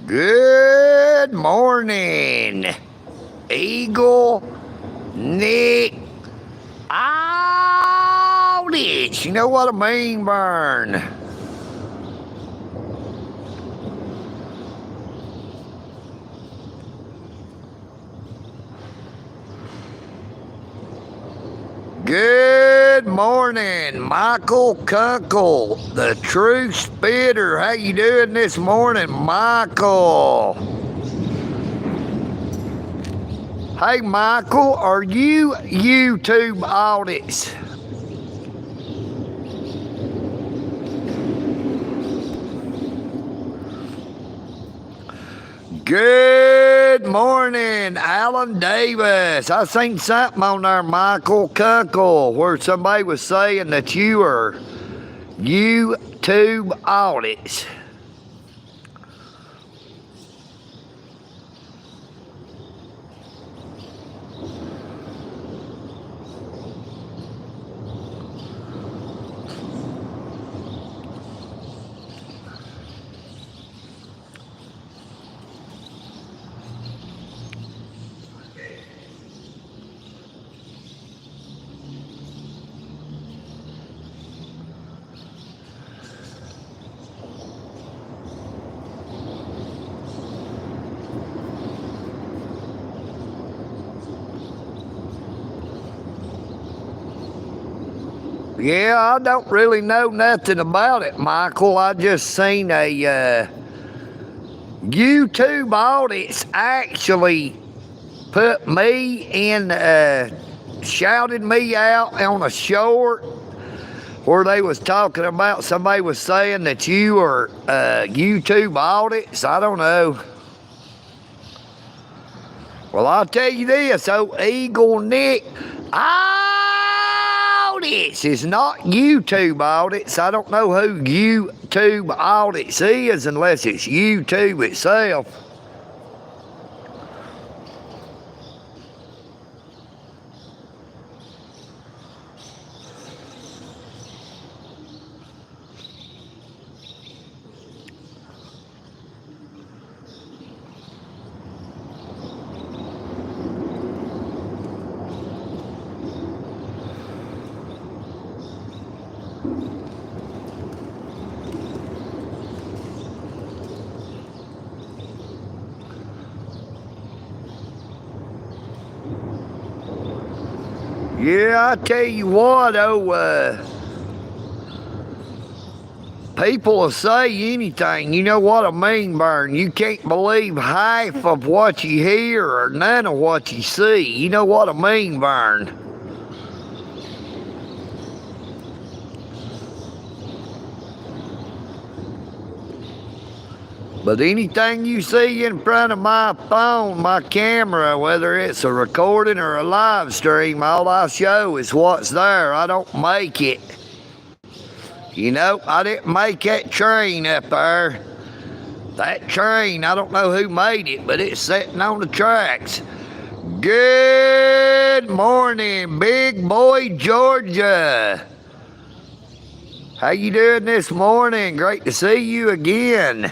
Good morning, Eagle, Nick, Audit. You know what I mean, Burn? Good morning, Michael Kunkel, the true spitter. How you doing this morning, Michael? Hey, Michael, are you YouTube audits? Good morning, Alan Davis. I seen something on there, Michael Kunkel, where somebody was saying that you are YouTube audits. Yeah, I don't really know nothing about it, Michael. I just seen a YouTube audits actually put me in, shouted me out on a short where they was talking about, somebody was saying that you are YouTube audits. I don't know. Well, I'll tell you this, EagleNick, audits is not YouTube audits. I don't know who YouTube audits is unless it's YouTube itself. Yeah, I tell you what, people will say anything. You know what I mean, Burn? You can't believe half of what you hear or none of what you see. You know what I mean, Burn? But anything you see in front of my phone, my camera, whether it's a recording or a live stream, all I show is what's there. I don't make it. You know, I didn't make that train up there. That train, I don't know who made it, but it's sitting on the tracks. Good morning, Big Boy, Georgia. How you doing this morning? Great to see you again.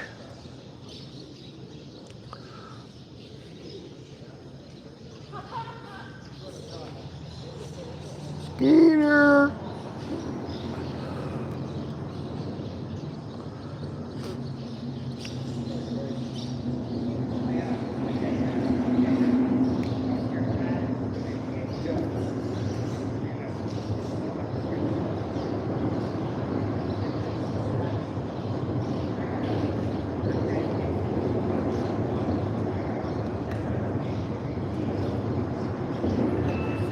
Skeeter.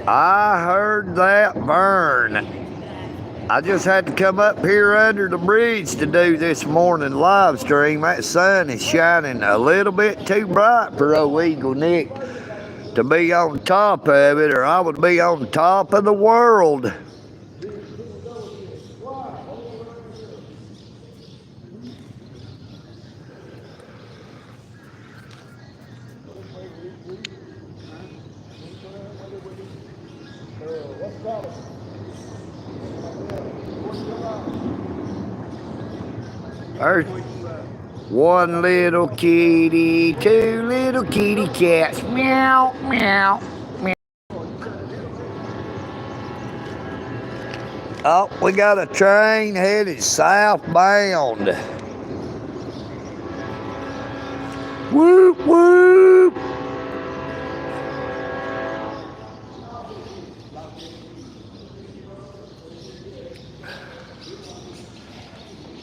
I heard that, Burn. I just had to come up here under the bridge to do this morning live stream. That sun is shining a little bit too bright for old EagleNick to be on top of it, or I would be on top of the world. One little kitty, two little kitty cats. Meow, meow, meow. Oh, we got a train headed southbound. Whoop, whoop.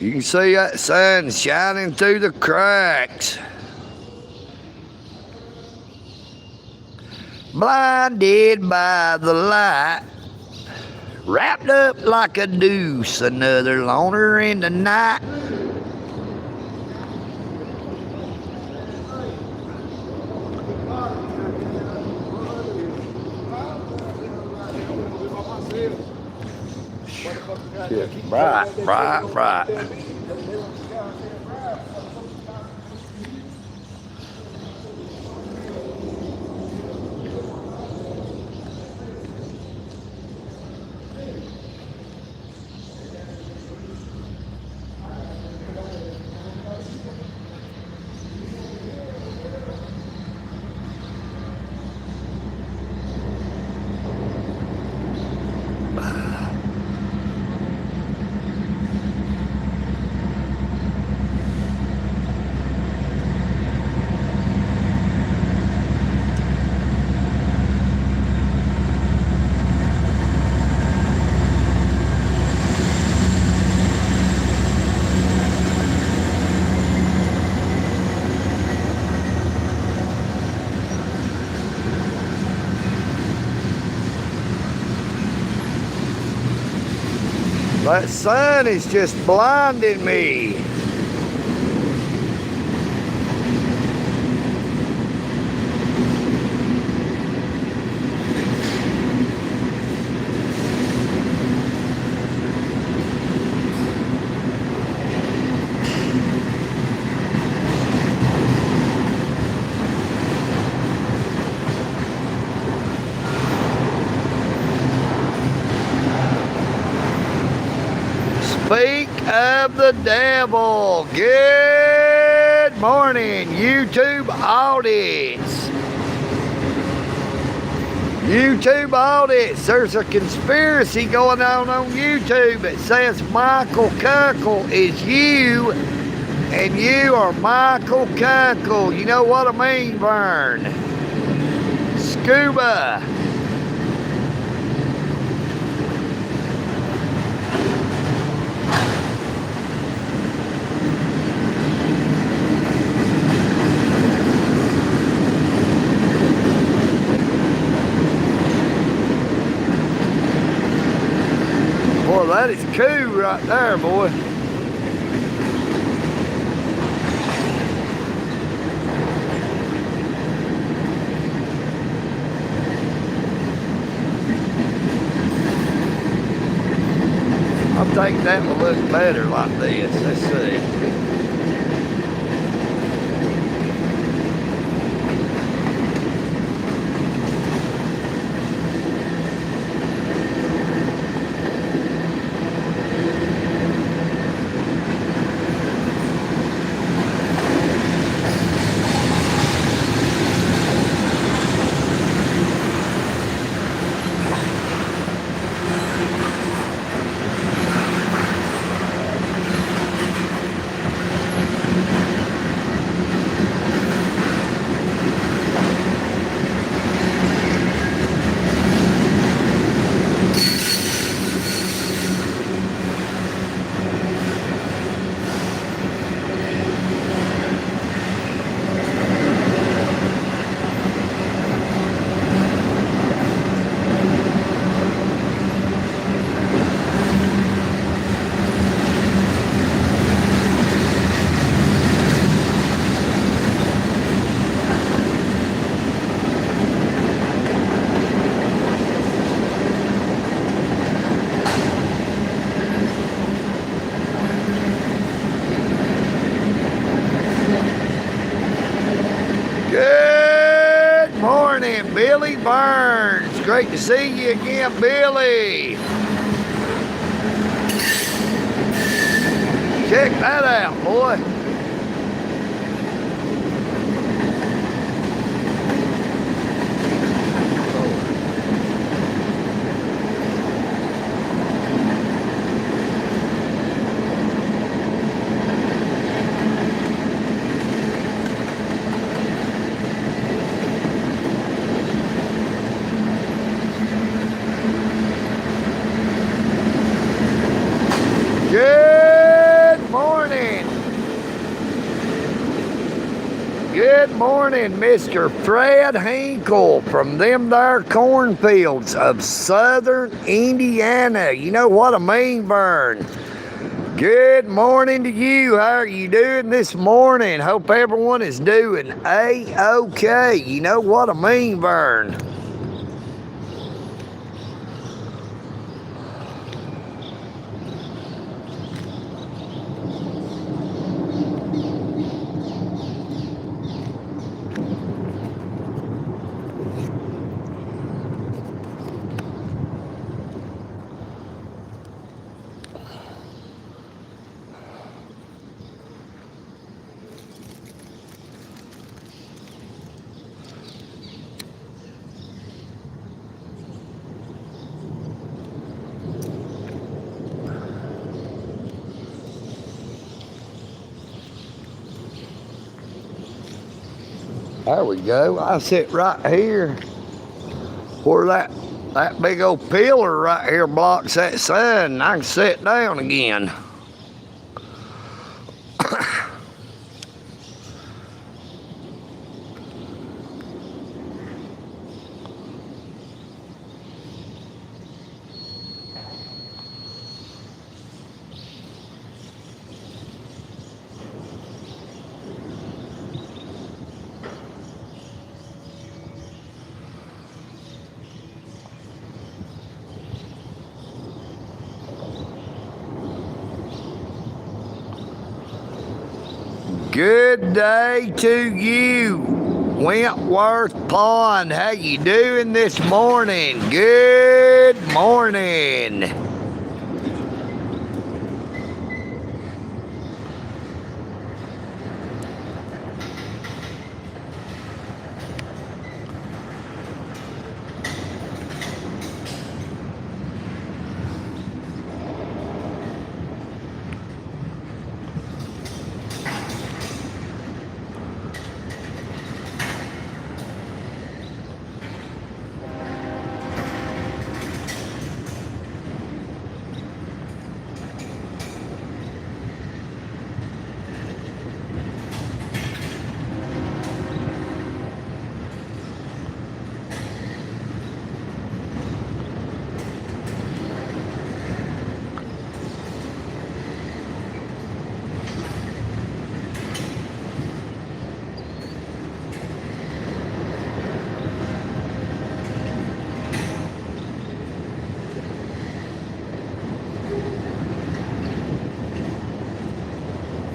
You can see that sun shining through the cracks. Blinded by the light, wrapped up like a deuce, another loner in the night. Right. That sun is just blinding me. Speak of the devil. Good morning, YouTube audits. YouTube audits. There's a conspiracy going on YouTube. It says Michael Kuckle is you, and you are Michael Kuckle. You know what I mean, Vern? Scuba. Boy, that is cool right there, boy. I think that will look better like this. Let's see. Good morning, Billy Burns. Great to see you again, Billy. Check that out, boy. Good morning, Mr. Fred Hinkle from them there cornfields of southern Indiana. You know what I mean, Vern? Good morning to you. How are you doing this morning? Hope everyone is doing A-OK. You know what I mean, Vern? There we go. I sit right here where that big old pillar right here blocks that sun, and I can sit down again. Good day to you, Wentworth Pond. How you doing this morning? Good morning.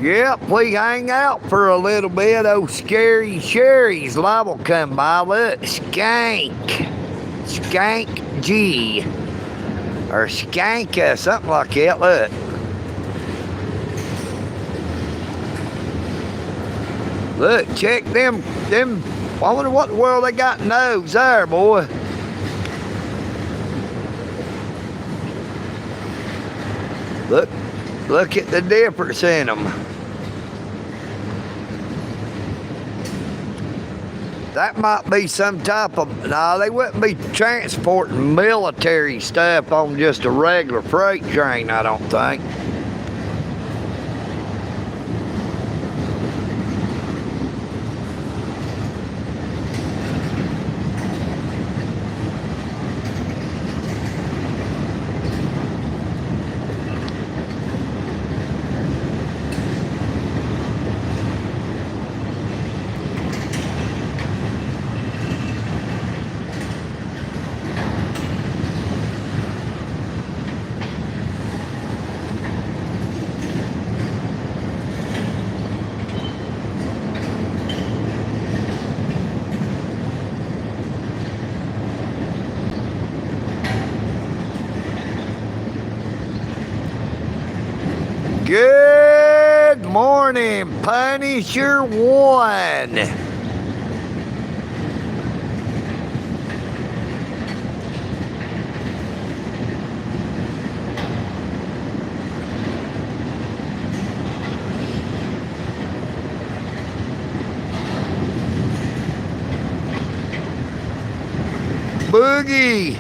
Yep, we hang out for a little bit. Oh, Scary Sherry's liable to come by. Look, Skank G, or Skanka, something like that. Look. Look, check them. I wonder what the world they got in those there, boy. Look at the difference in them. That might be some type of, no, they wouldn't be transporting military stuff on just a regular freight train, I don't think. Good morning, Punisher One. Boogie.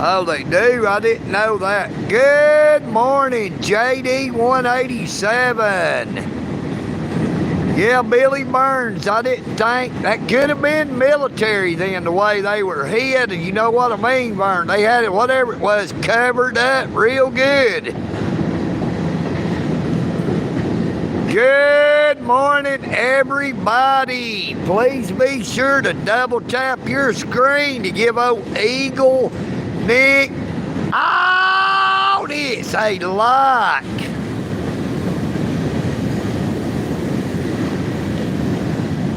Oh, they do? I didn't know that. Good morning, JD187. Yeah, Billy Burns. I didn't think that could have been military then, the way they were hid. And you know what I mean, Vern? They had it, whatever it was, covered up real good. Good morning, everybody. Please be sure to double tap your screen to give old EagleNick Audit a like.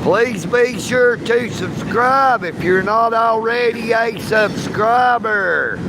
Please be sure to subscribe if you're not already a subscriber.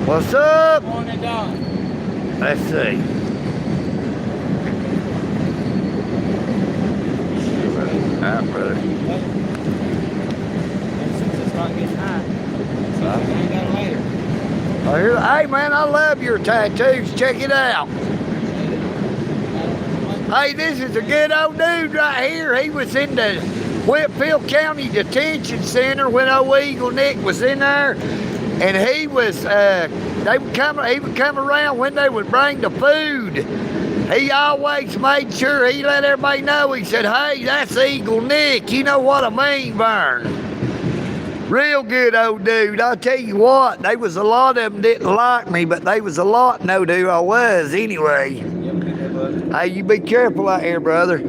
What's up? Morning, Don. Let's see. Alright, brother. Since it's not getting hot, so I ain't got it later. Hey man, I love your tattoos. Check it out. Hey, this is a good old dude right here. He was in the Whitfield County Detention Center when old EagleNick was in there. And he was, he would come around when they would bring the food. He always made sure he let everybody know. He said, hey, that's EagleNick. You know what I mean, Vern? Real good old dude. I'll tell you what, there was a lot of them didn't like me, but they was a lot know who I was anyway. Hey, you be careful out here, brother.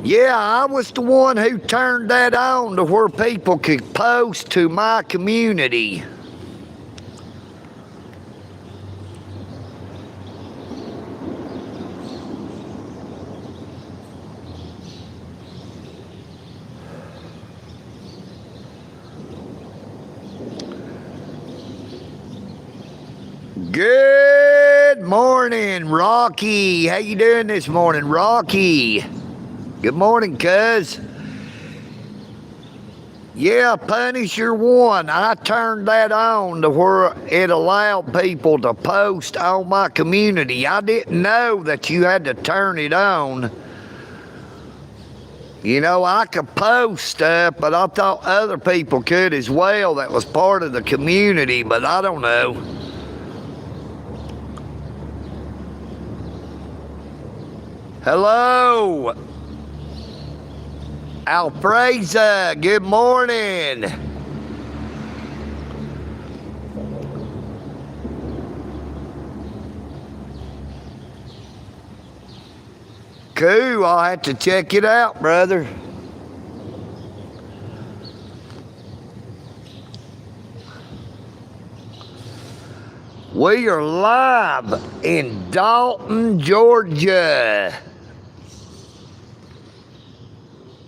Yeah, I was the one who turned that on to where people could post to my community. Good morning, Rocky. How you doing this morning, Rocky? Good morning, cuz. Yeah, Punisher 1. I turned that on to where it allowed people to post on my community. I didn't know that you had to turn it on. You know, I could post stuff, but I thought other people could as well that was part of the community, but I don't know. Hello. Alfreza, good morning. Cool, I'll have to check it out, brother. We are live in Dalton, Georgia.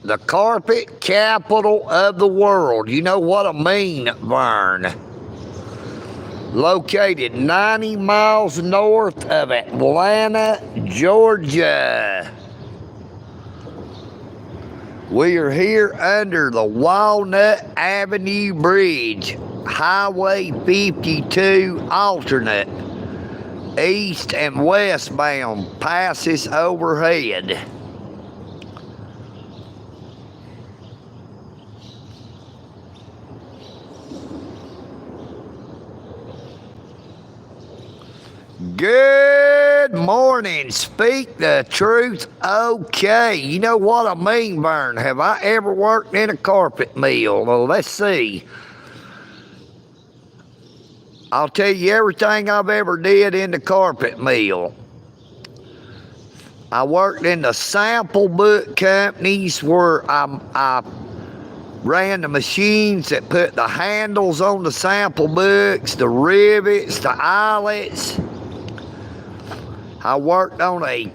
The carpet capital of the world. You know what I mean, Vern. Located 90 miles north of Atlanta, Georgia. We are here under the Walnut Avenue Bridge, Highway 52 alternate. East and westbound passes overhead. Good morning. Speak the truth. Okay. You know what I mean, Vern? Have I ever worked in a carpet mill? Well, let's see. I'll tell you everything I've ever did in the carpet mill. I worked in the sample book companies where I ran the machines that put the handles on the sample books, the rivets, the eyelets. I worked on a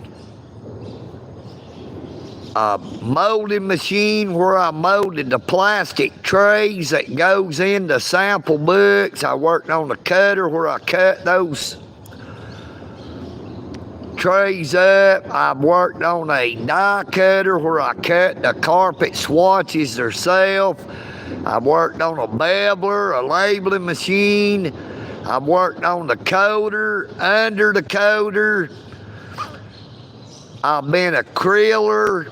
molding machine where I molded the plastic trays that goes in the sample books. I worked on the cutter where I cut those trays up. I've worked on a die cutter where I cut the carpet swatches themselves. I've worked on a beveler, a labeling machine. I've worked on the coder, under the coder. I've been a criller.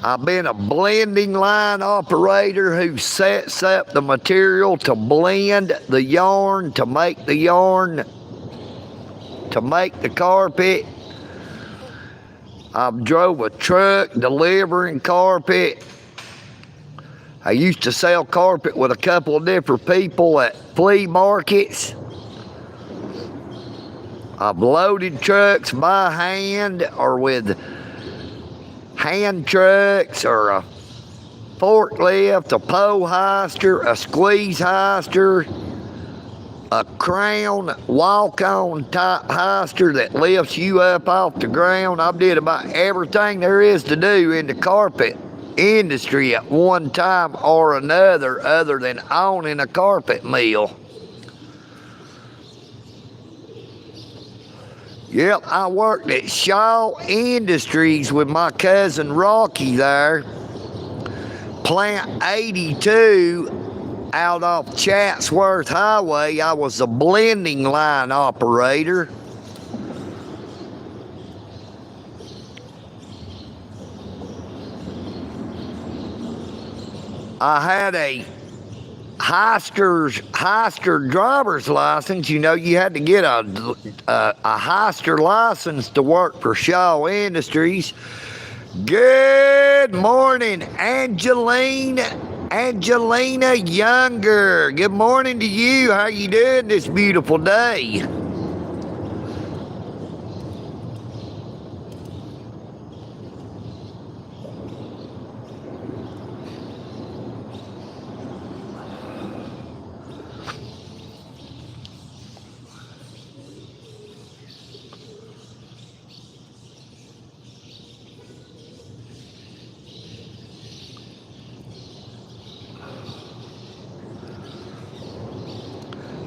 I've been a blending line operator who sets up the material to blend the yarn, to make the yarn, to make the carpet. I've drove a truck delivering carpet. I used to sell carpet with a couple of different people at flea markets. I've loaded trucks by hand or with hand trucks or a forklift, a pole heister, a squeeze heister, a crown walk-on type heister that lifts you up off the ground. I've did about everything there is to do in the carpet industry at one time or another other than owning a carpet mill. Yep, I worked at Shaw Industries with my cousin Rocky there. Plant 82 out off Chatsworth Highway. I was a blending line operator. I had a Heister driver's license. You know, you had to get a Heister license to work for Shaw Industries. Good morning, Angelina Younger. Good morning to you. How you doing this beautiful day?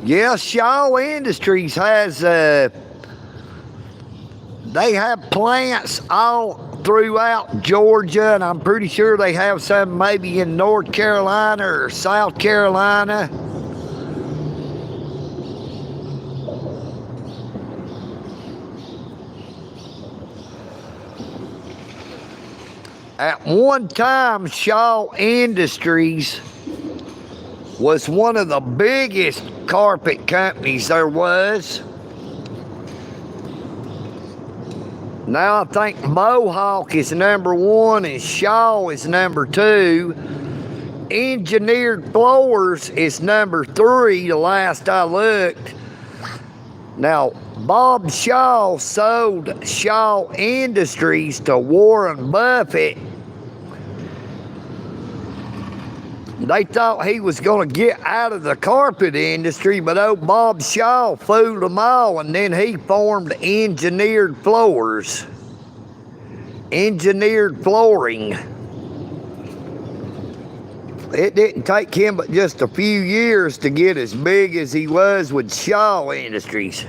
Yes, Shaw Industries has, they have plants all throughout Georgia, and I'm pretty sure they have some maybe in North Carolina or South Carolina. At one time, Shaw Industries was one of the biggest carpet companies there was. Now I think Mohawk is number one and Shaw is number two. Engineered Floors is number three, the last I looked. Now, Bob Shaw sold Shaw Industries to Warren Buffett. They thought he was going to get out of the carpet industry, but old Bob Shaw fooled them all, and then he formed Engineered Floors. Engineered Flooring. It didn't take him but just a few years to get as big as he was with Shaw Industries.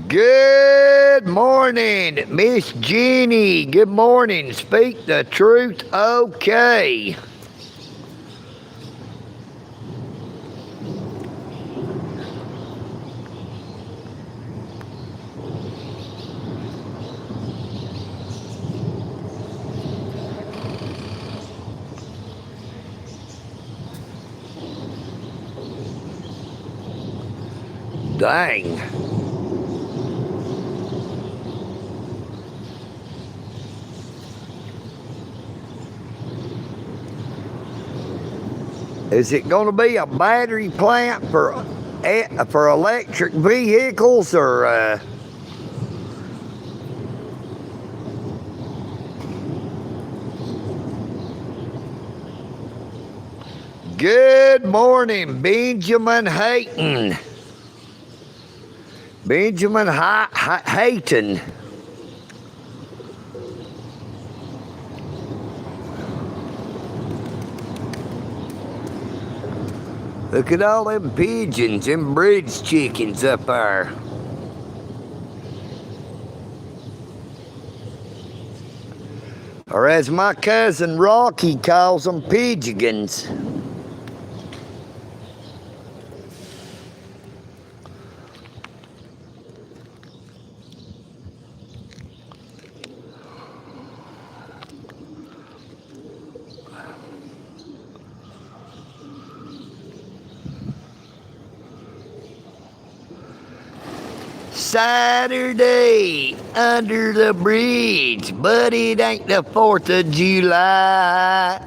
Good morning, Miss Jeannie. Good morning. Speak the truth. Okay. Dang. Is it going to be a battery plant for electric vehicles or Good morning, Benjamin Hayton. Benjamin Hayton. Look at all them pigeons and bridge chickens up there. Or as my cousin Rocky calls them, pigeons. Saturday under the bridge, but it ain't the 4th of July.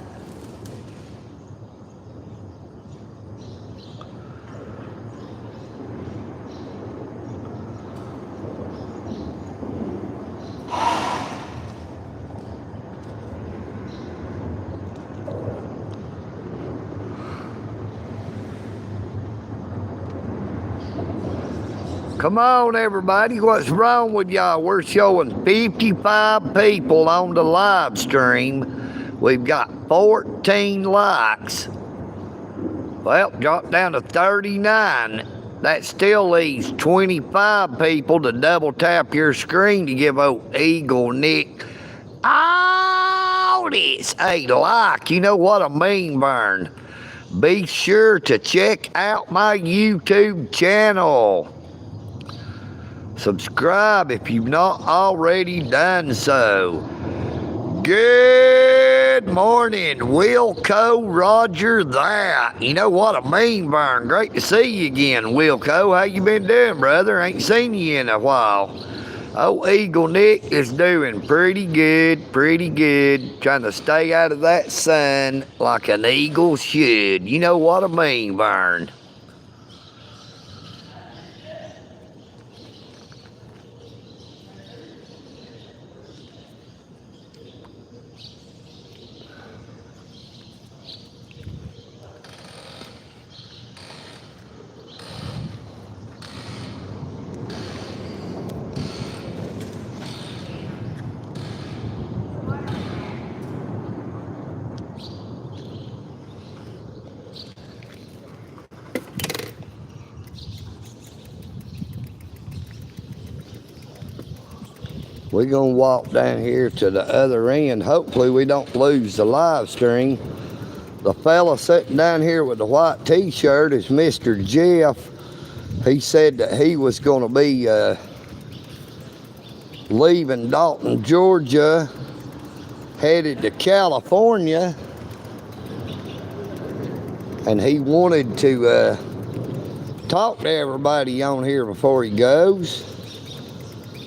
Come on, everybody. What's wrong with y'all? We're showing 55 people on the live stream. We've got 14 likes. Well, dropped down to 39. That still leaves 25 people to double tap your screen to give EagleNick Audit a like. You know what I mean, Vern? Be sure to check out my YouTube channel. Subscribe if you've not already done so. Good morning, Wilco, Roger that. You know what I mean, Vern? Great to see you again, Wilco. How you been doing, brother? Ain't seen you in a while. Oh, EagleNick is doing pretty good, pretty good. Trying to stay out of that sun like an eagle should. You know what I mean, Vern? We're going to walk down here to the other end. Hopefully we don't lose the live stream. The fella sitting down here with the white t-shirt is Mr. Jeff. He said that he was going to be leaving Dalton, Georgia, headed to California. And he wanted to talk to everybody on here before he goes.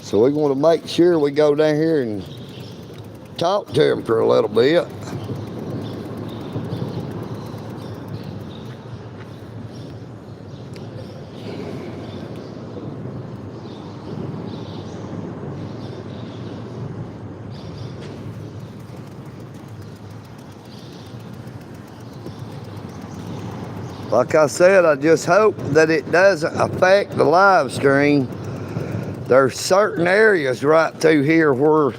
So we want to make sure we go down here and talk to him for a little bit. Like I said, I just hope that it doesn't affect the live stream. There's certain areas right through here where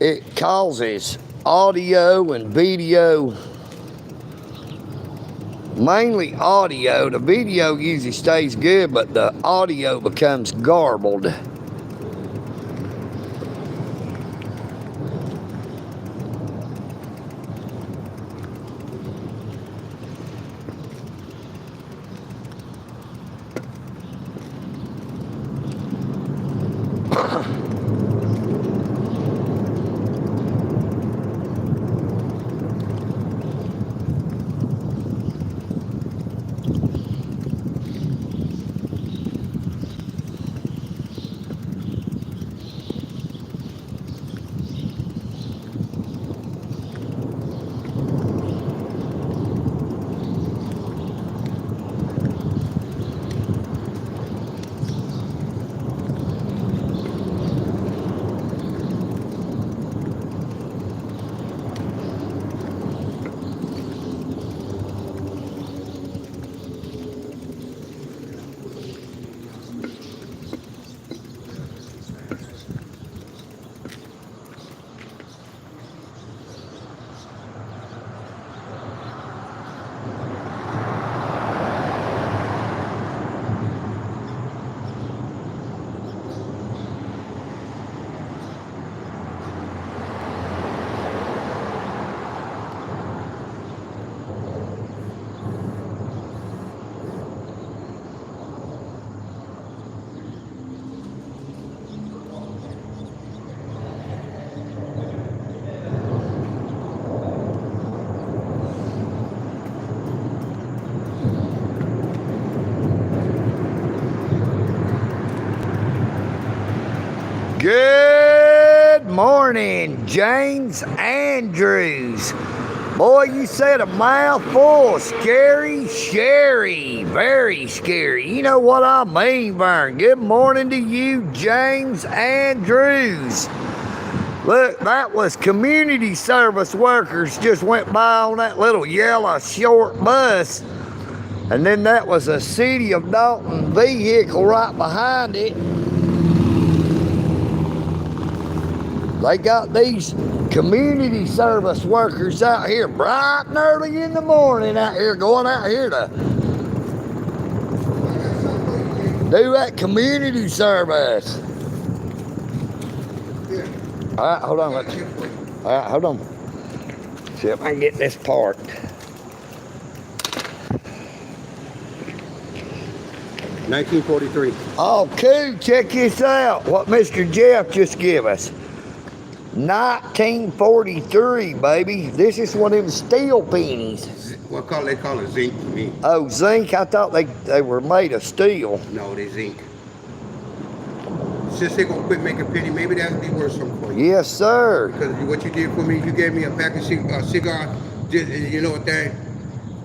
it causes audio and video, mainly audio. The video usually stays good, but the audio becomes garbled. morning, James Andrews. Boy, you said a mouthful. Scary, sherry. Very scary. You know what I mean, Vern. Good morning to you, James Andrews. Look, that was community service workers just went by on that little yellow short bus. And then that was a City of Dalton vehicle right behind it. They got these community service workers out here bright and early in the morning out here going out here to do that community service. All right, hold on. All right, hold on. See if I can get this parked. $19.43. Oh, cool. Check this out. What Mr. Jeff just gave us. 1943, baby. This is one of them steel pennies. What color they call it? Zinc to me. Oh, zinc? I thought they were made of steel. No, they zinc. Since they gonna quit making penny, maybe that'll be worth something for you. Yes, sir. Because what you did for me, you gave me a pack of cigar, you know what that,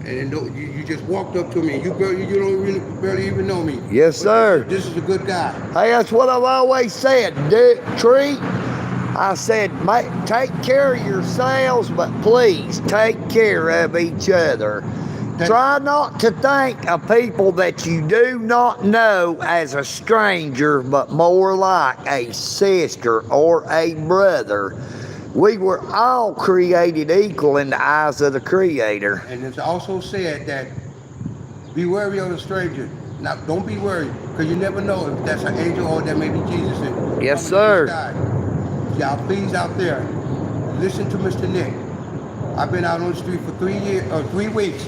and you just walked up to me. You don't really barely even know me. Yes, sir. This is a good guy. Hey, that's what I've always said. Treat. I said, take care of yourselves, but please take care of each other. Try not to think of people that you do not know as a stranger, but more like a sister or a brother. We were all created equal in the eyes of the Creator. And it's also said that be wary of a stranger. Now, don't be worried, because you never know if that's an angel or that may be Jesus. Yes, sir. Y'all, please out there, listen to Mr. Nick. I've been out on the street for 3 weeks.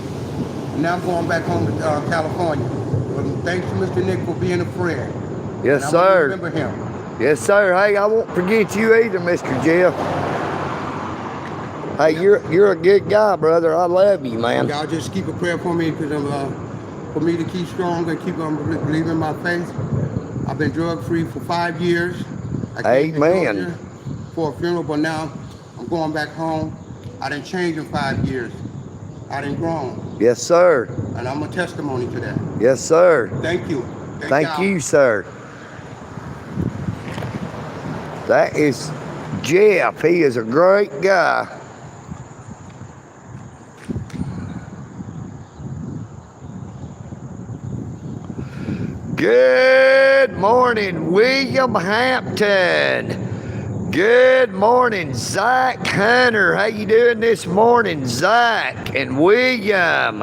Now I'm going back home to California. But thanks to Mr. Nick for being a friend. Yes, and sir. Remember him. Yes, sir. Hey, I won't forget you either, Mr. Jeff. Hey, you're a good guy, brother. I love you, man. Y'all just keep a prayer for me, because for me to keep strong and keep on believing in my faith. I've been drug-free for 5 years. I came to Georgia for a funeral, but now I'm going back home. I done changed in 5 years. I done grown. Yes, sir. And I'm a testimony to that. Yes, sir. Thank you. Thank you, sir. That is Jeff. He is a great guy. Good morning, William Hampton. Good morning, Zach Hunter. How you doing this morning, Zach and William?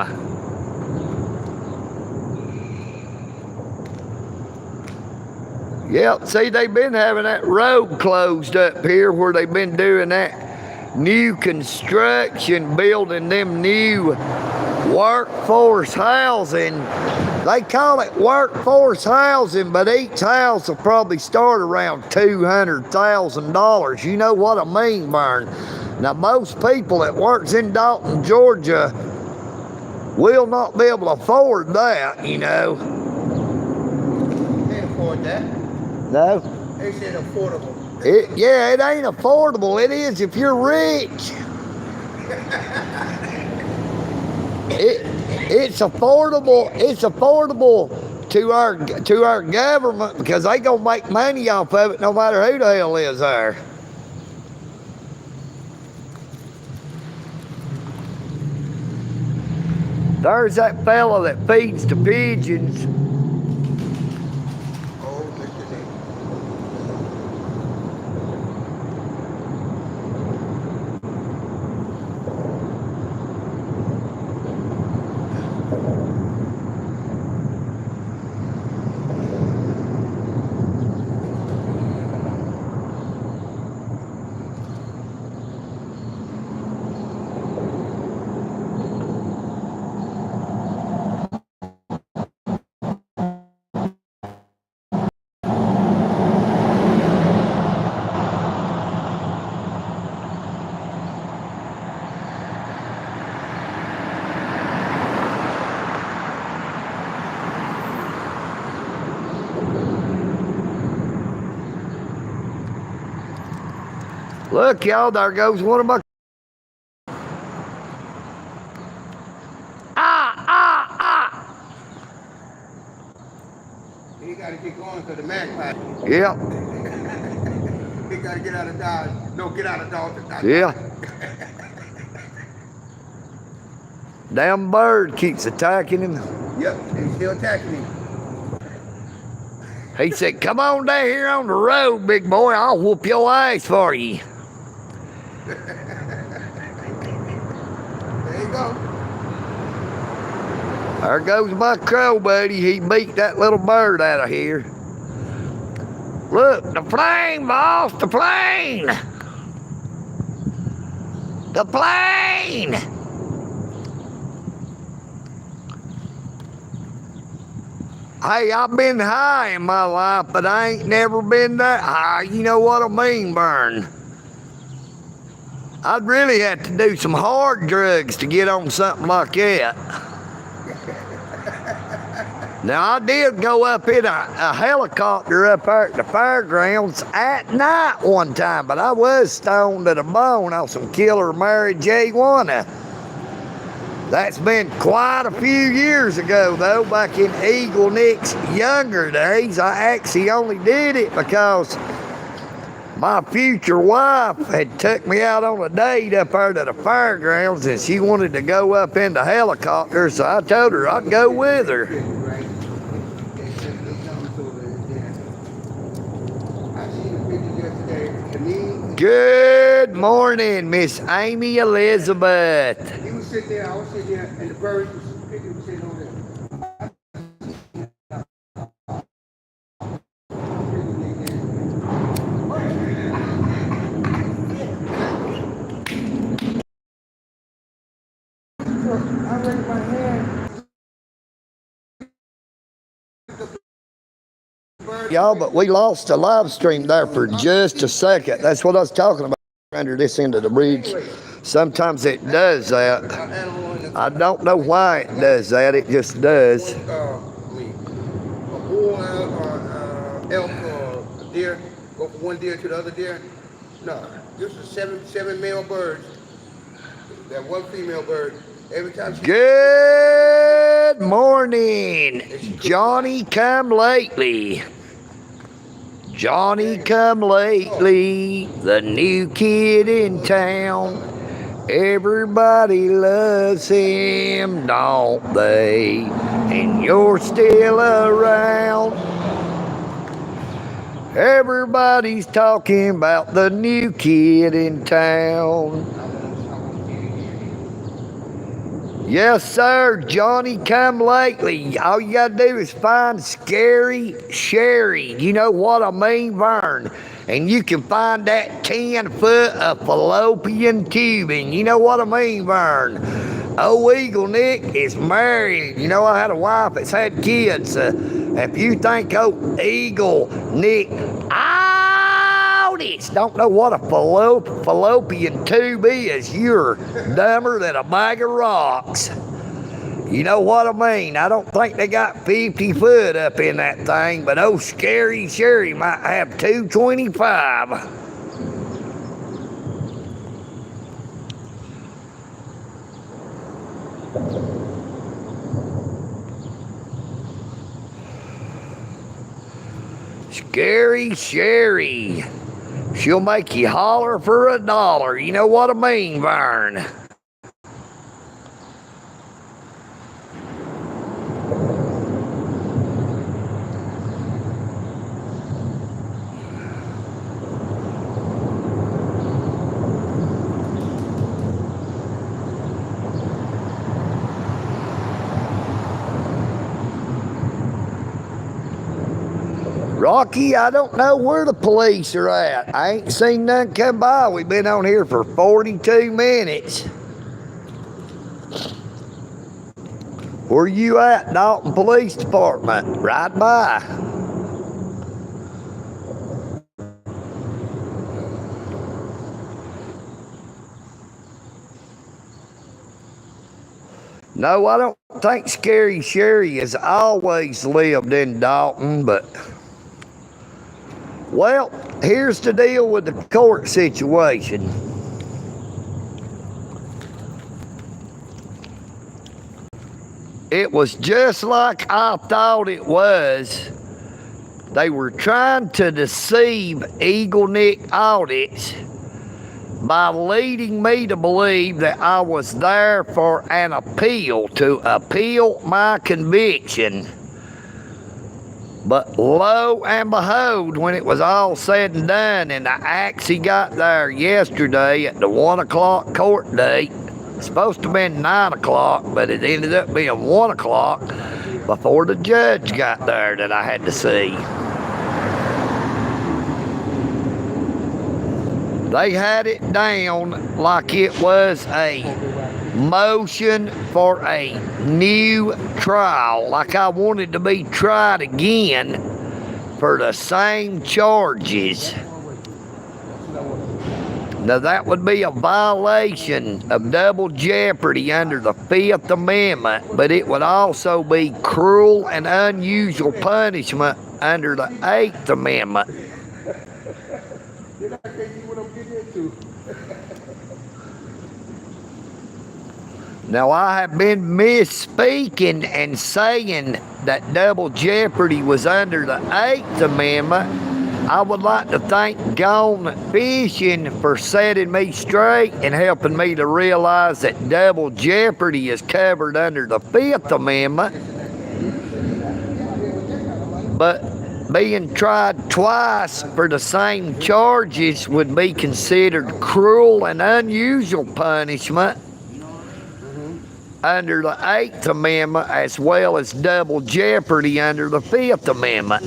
Yep, see, they've been having that road closed up here where they've been doing that new construction, building them new workforce housing. They call it workforce housing, but each house will probably start around $200,000. You know what I mean, Vern? Now, most people that works in Dalton, Georgia, will not be able to afford that, you know. Can't afford that. No? They said affordable. It ain't affordable. It is if you're rich. It's affordable. It's affordable to our government, because they gonna make money off of it no matter who the hell is there. There's that fella that feeds the pigeons. Look, y'all, there goes one of my... You got to get going to the magpie. Yep. He got to get out of Dodge. No, get out of Dodge. Yeah. Damn bird keeps attacking him. Yep, he's still attacking him. He said, come on down here on the road, big boy. I'll whoop your ass for you. There you go. There goes my crow buddy. He beat that little bird out of here. Look, the plane, boss, the plane. The plane. Hey, I've been high in my life, but I ain't never been that high. You know what I mean, Vern? I'd really have to do some hard drugs to get on something like that. Now, I did go up in a helicopter up there at the fairgrounds at night one time, but I was stoned to the bone on some killer marijuana. That's been quite a few years ago, though, back in EagleNick's younger days. I actually only did it because my future wife had took me out on a date up there to the fairgrounds, and she wanted to go up in the helicopter, so I told her I'd go with her. Good morning, Miss Amy Elizabeth. He was sitting there, I was sitting there, and the birds was sitting over there. I raised my hand. Y'all, but we lost the live stream there for just a second. That's what I was talking about under this end of the bridge. Sometimes it does that. I don't know why it does that. It just does. A bull or elk or a deer, go from one deer to the other deer. No, this is seven male birds. That one female bird. Every time she... Good morning, Johnny come lately. Johnny come lately, the new kid in town. Everybody loves him, don't they? And you're still around. Everybody's talking about the new kid in town. Yes, sir, Johnny come lately. All you gotta do is find Scary Sherry. You know what I mean, Vern? And you can find that 10 foot of fallopian tubing. You know what I mean, Vern? Oh, EagleNick is married. You know, I had a wife that's had kids. If you think, oh, EagleNick, Audit don't know what a fallopian tube is, you're dumber than a bag of rocks. You know what I mean? I don't think they got 50 foot up in that thing, but oh, Scary Sherry might have 225. Scary Sherry. She'll make you holler for $1. You know what I mean, Vern? Rocky, I don't know where the police are at. I ain't seen none come by. We've been on here for 42 minutes. Where you at, Dalton Police Department? Right by. No, I don't think Scary Sherry has always lived in Dalton, but Well, here's the deal with the court situation. It was just like I thought it was. They were trying to deceive EagleNick Audits by leading me to believe that I was there for an appeal, to appeal my conviction. But lo and behold, when it was all said and done, and I actually got there yesterday at the 1 o'clock court date, it's supposed to have been 9 o'clock, but it ended up being 1 o'clock before the judge got there that I had to see. They had it down like it was a motion for a new trial, like I wanted to be tried again for the same charges. Now that would be a violation of double jeopardy under the 5th Amendment, but it would also be cruel and unusual punishment under the 8th Amendment. Now, I have been misspeaking and saying that double jeopardy was under the 8th Amendment. I would like to thank Gone Fishing for setting me straight and helping me to realize that double jeopardy is covered under the 5th Amendment. But being tried twice for the same charges would be considered cruel and unusual punishment under the 8th Amendment, as well as double jeopardy under the 5th Amendment.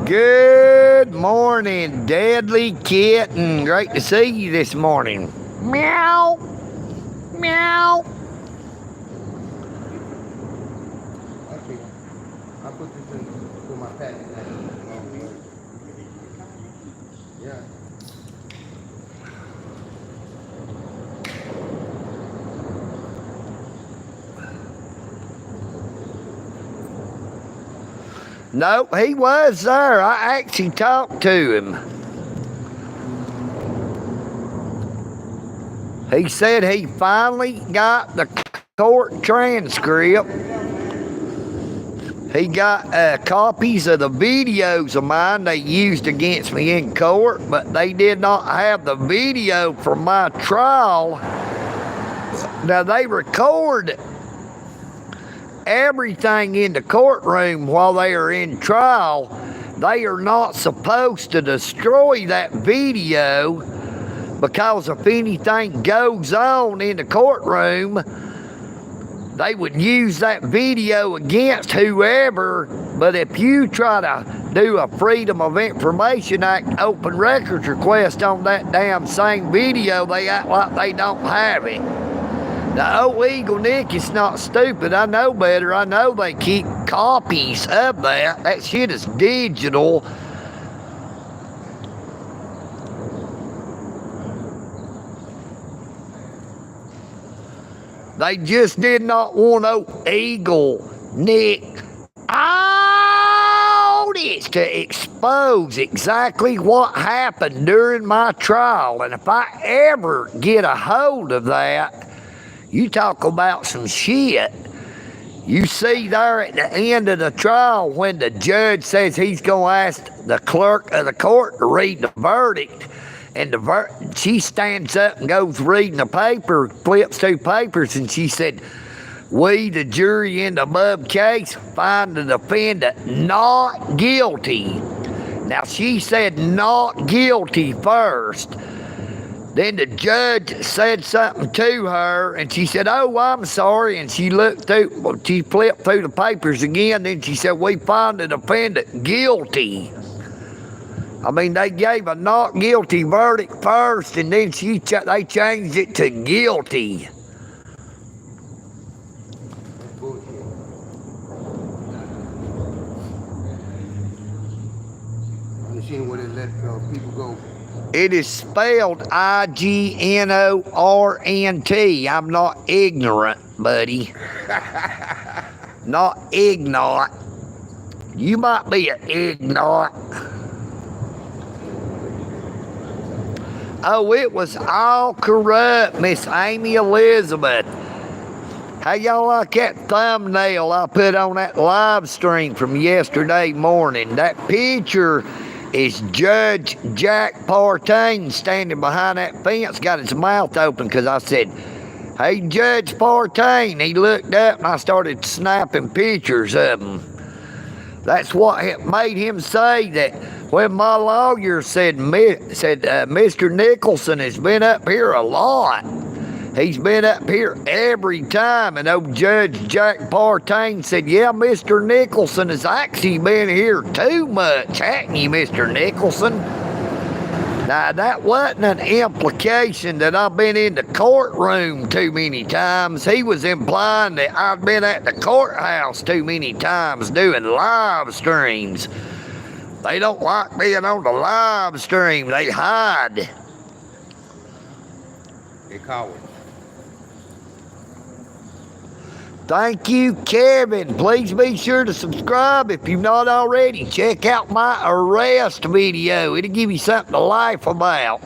Good morning, Deadly Kitten. Great to see you this morning. Meow. Meow. Okay. I'll put this in for my packet. Yeah. No, he was there. I actually talked to him. He said he finally got the court transcript. He got copies of the videos of mine they used against me in court, but they did not have the video from my trial. Now, they record everything in the courtroom while they are in trial. They are not supposed to destroy that video, because if anything goes on in the courtroom, they would use that video against whoever. But if you try to do a Freedom of Information Act open records request on that damn same video, they act like they don't have it. Now, old EagleNick is not stupid. I know better. I know they keep copies of that. That shit is digital. They just did not want no EagleNick Audits to expose exactly what happened during my trial. And if I ever get a hold of that, you talk about some shit. You see there at the end of the trial when the judge says he's going to ask the clerk of the court to read the verdict, and she stands up and goes reading the paper, flips two papers, and she said, "We, the jury in the above case, find the defendant not guilty." Now, she said not guilty first. Then the judge said something to her, and she said, "Oh, I'm sorry." And she looked through, she flipped through the papers again. Then she said, "We find the defendant guilty." I mean, they gave a not guilty verdict first, and then they changed it to guilty. teaching where they let people go? It is spelled I-G-N-O-R-N-T. I'm not ignorant, buddy. Not ignot. You might be an ignot. Oh, it was all corrupt, Miss Amy Elizabeth. How y'all like that thumbnail I put on that live stream from yesterday morning? That picture is Judge Jack Partain standing behind that fence, got his mouth open because I said, "Hey, Judge Partain." He looked up and I started snapping pictures of him. That's what made him say that when my lawyer said Mr. Nicholson has been up here a lot. He's been up here every time. And old Judge Jack Partain said, "Yeah, Mr. Nicholson has actually been here too much, hadn't you, Mr. Nicholson?" Now, that wasn't an implication that I've been in the courtroom too many times. He was implying that I've been at the courthouse too many times doing live streams. They don't like being on the live stream. They hide. They cowards. Thank you, Kevin. Please be sure to subscribe if you've not already. Check out my arrest video. It'll give you something to laugh about.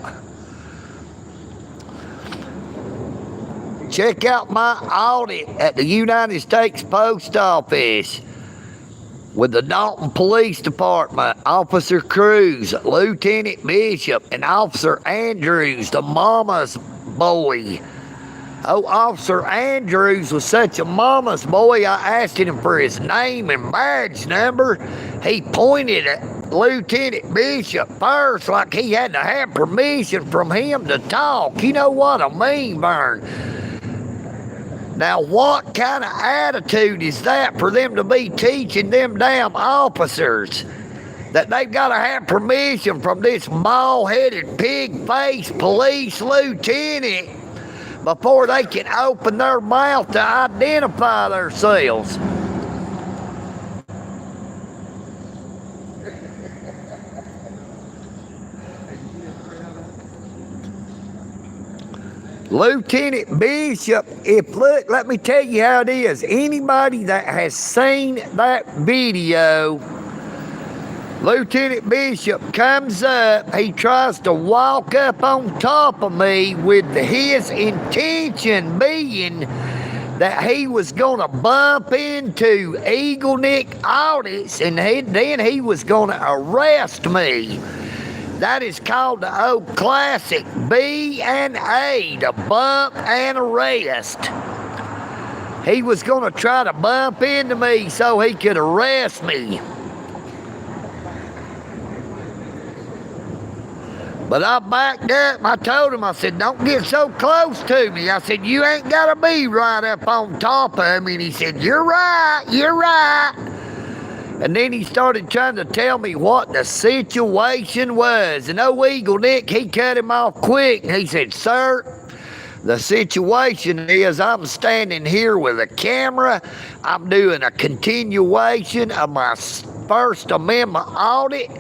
Check out my audit at the United States Post Office with the Dalton Police Department, Officer Cruz, Lieutenant Bishop, and Officer Andrews, the mama's boy. Oh, Officer Andrews was such a mama's boy, I asked him for his name and badge number. He pointed at Lieutenant Bishop first like he had to have permission from him to talk. You know what I mean, Vern? Now, what kind of attitude is that for them to be teaching them damn officers that they've got to have permission from this bald-headed, pig-faced police lieutenant before they can open their mouth to identify themselves? Lieutenant Bishop, let me tell you how it is. Anybody that has seen that video, Lieutenant Bishop comes up, he tries to walk up on top of me with his intention being that he was going to bump into EagleNick audits and then he was going to arrest me. That is called the old classic B&A, the bump and arrest. He was going to try to bump into me so he could arrest me. But I backed up and I told him, I said, "Don't get so close to me." I said, "You ain't got to be right up on top of me." And he said, "You're right, you're right." And then he started trying to tell me what the situation was. And old EagleNick, he cut him off quick. And he said, "Sir, the situation is I'm standing here with a camera. I'm doing a continuation of my First Amendment audit,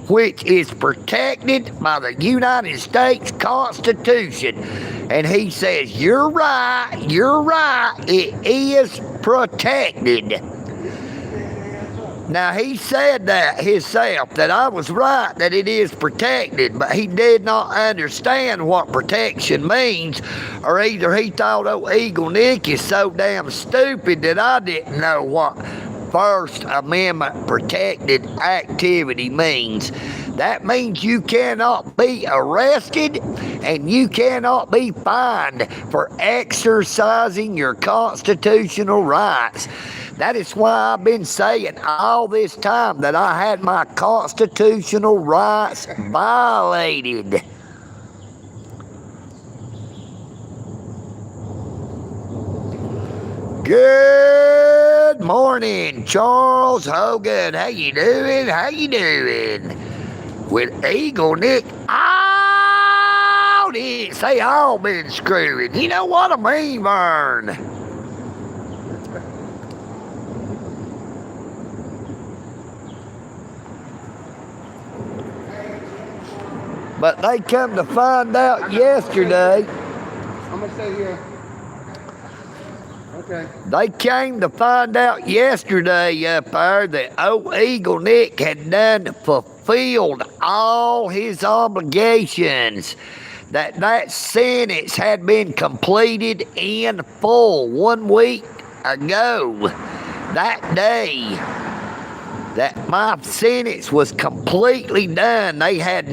which is protected by the United States Constitution." And he says, you're right, it is protected. Now, he said that himself, that I was right, that it is protected, but he did not understand what protection means, or either he thought, oh, EagleNick is so damn stupid that I didn't know what First Amendment protected activity means. That means you cannot be arrested and you cannot be fined for exercising your constitutional rights. That is why I've been saying all this time that I had my constitutional rights violated. Good morning, Charles Hogan. How you doing? How you doing? With EagleNick Audit. They all been screwing. You know what I mean, Vern? But they come to find out yesterday. I'm gonna stay here. Okay. They came to find out yesterday up there that old EagleNick had done fulfilled all his obligations. That sentence had been completed in full 1 week ago. That day that my sentence was completely done, they had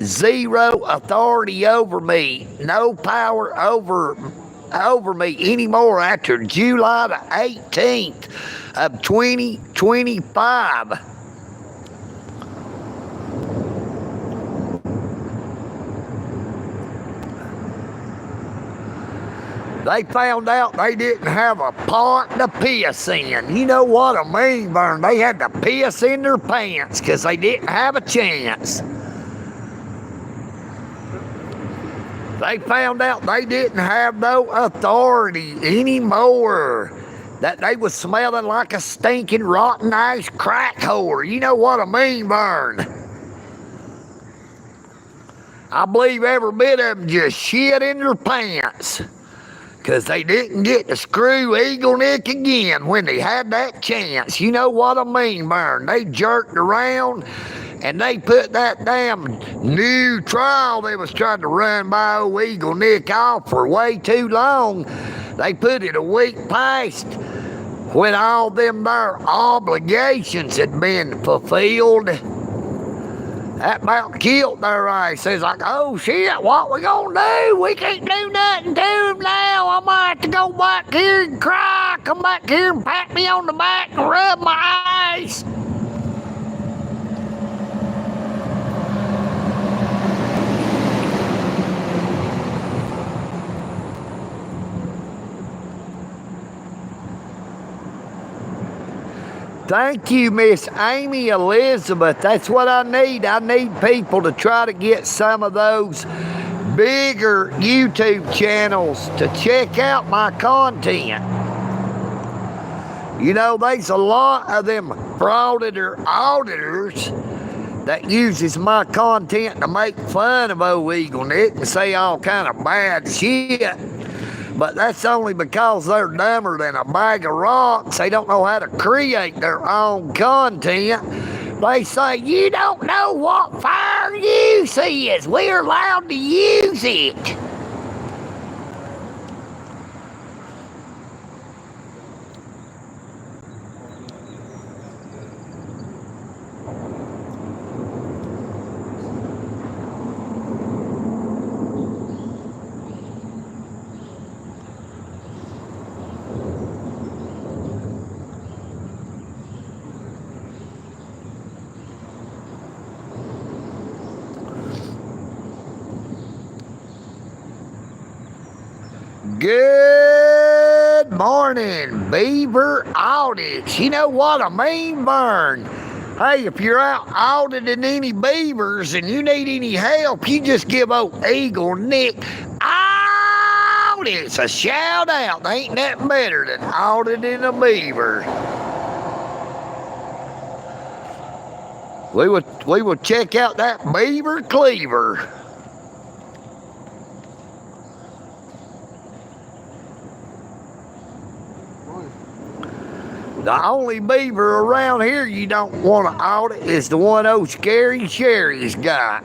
zero authority over me, no power over me anymore after July the 18th of 2025. They found out they didn't have a part to piss in. You know what I mean, Vern? They had to piss in their pants because they didn't have a chance. They found out they didn't have no authority anymore. That they was smelling like a stinking rotten ass crack whore. You know what I mean, Vern? I believe every bit of them just shit in their pants. Because they didn't get to screw EagleNick again when they had that chance. You know what I mean, Vern? They jerked around and they put that damn new trial they was trying to run by old EagleNick off for way too long. They put it a week past when all them their obligations had been fulfilled. That about killed their ass. It's like, oh shit, what we gonna do? We can't do nothing to him now. I might have to go back here and cry. Come back here and pat me on the back and rub my eyes. Thank you, Miss Amy Elizabeth. That's what I need. I need people to try to get some of those bigger YouTube channels to check out my content. You know, there's a lot of them fraudster auditors that uses my content to make fun of old EagleNick and say all kind of bad shit. But that's only because they're dumber than a bag of rocks. They don't know how to create their own content. They say, you don't know what fair use is. We're allowed to use it. Good morning, Beaver Audits. You know what I mean, Vern? Hey, if you're out auditing any beavers and you need any help, you just give old EagleNick Audits a shout out. There ain't nothing better than auditing a beaver. We will check out that beaver cleaver. The only beaver around here you don't want to audit is the one old Scary Sherry's got.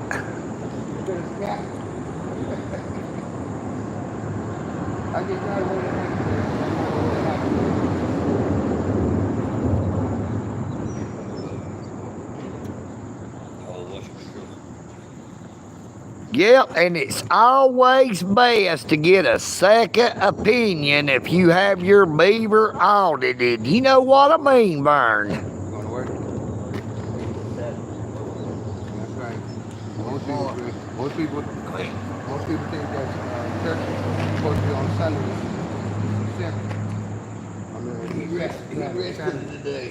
Yep, and it's always best to get a second opinion if you have your beaver audited. You know what I mean, Vern? You going to work? That's right. Most people think that church is supposed to be on Sunday. He rested today.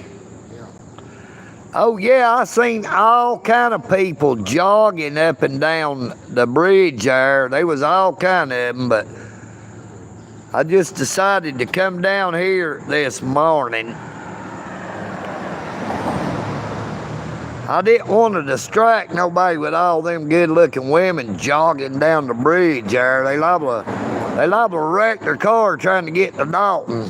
Oh yeah, I seen all kind of people jogging up and down the bridge there. They was all kind of them, but I just decided to come down here this morning. I didn't want to distract nobody with all them good-looking women jogging down the bridge there. They liable to wreck their car trying to get to Dalton.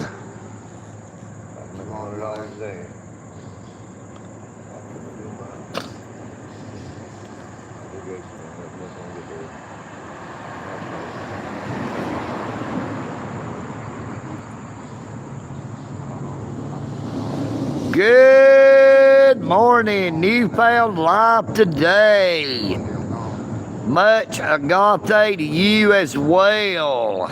Good morning, Newfound Life today. Much agate to you as well.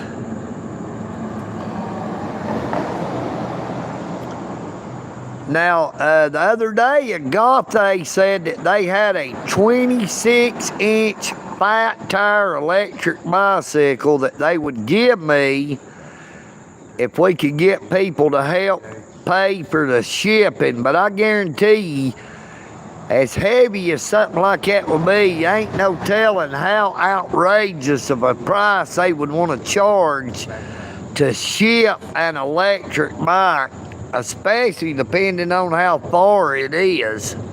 Now, the other day, Agate said that they had a 26-inch fat tire electric bicycle that they would give me if we could get people to help pay for the shipping. But I guarantee you, as heavy as something like that would be, ain't no telling how outrageous of a price they would want to charge to ship an electric bike, especially depending on how far it is. Well,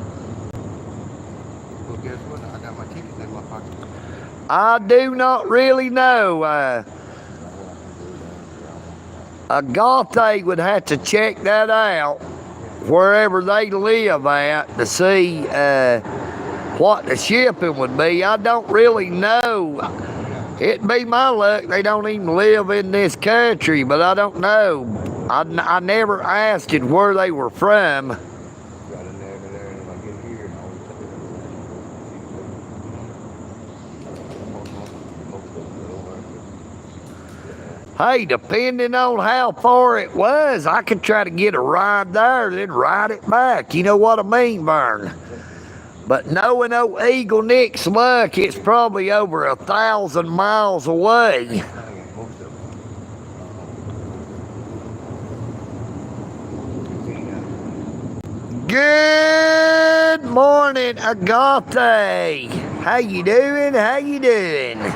guess what? I got my tickets in my pocket. I do not really know. Agate would have to check that out wherever they live at to see what the shipping would be. I don't really know. It'd be my luck they don't even live in this country, but I don't know. I never asked it where they were from. Hey, depending on how far it was, I could try to get a ride there, then ride it back. You know what I mean, Vern? But knowing old EagleNick's luck, it's probably over 1,000 miles away. Good morning, Agate. How you doing? How you doing?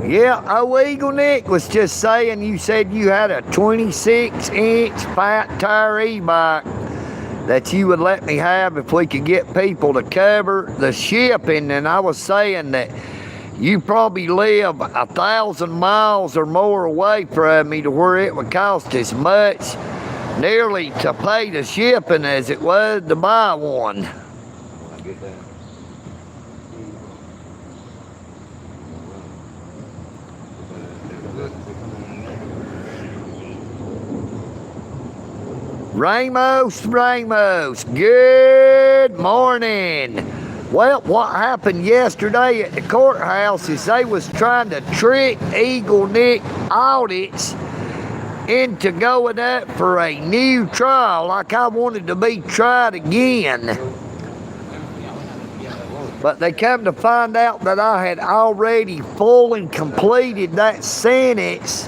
Yeah, EagleNick was just saying you said you had a 26-inch fat tire e-bike that you would let me have if we could get people to cover the shipping. And I was saying that you probably live 1,000 miles or more away from me to where it would cost as much nearly to pay the shipping as it was to buy one. Ramos, good morning. Well, what happened yesterday at the courthouse is they was trying to trick EagleNick Audits into going up for a new trial, like I wanted to be tried again. But they come to find out that I had already fully completed that sentence,